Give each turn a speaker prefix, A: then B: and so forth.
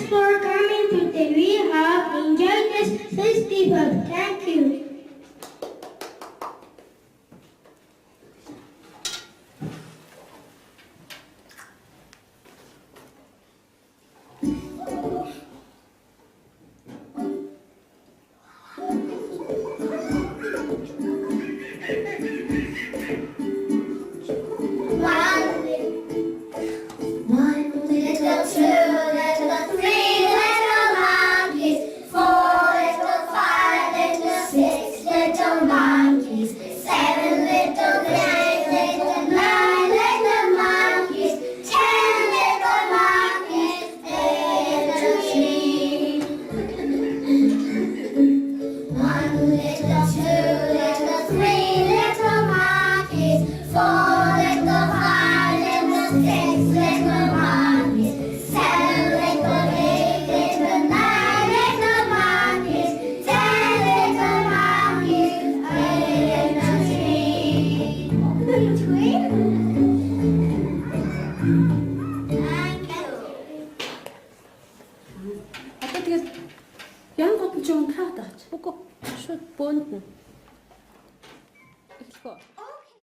A: for coming today. We have enjoyed this festival. Thank you.
B: Янгот ч юм хаад аач. Үгүй шууд бөөнд нь. Эхлэхгүй.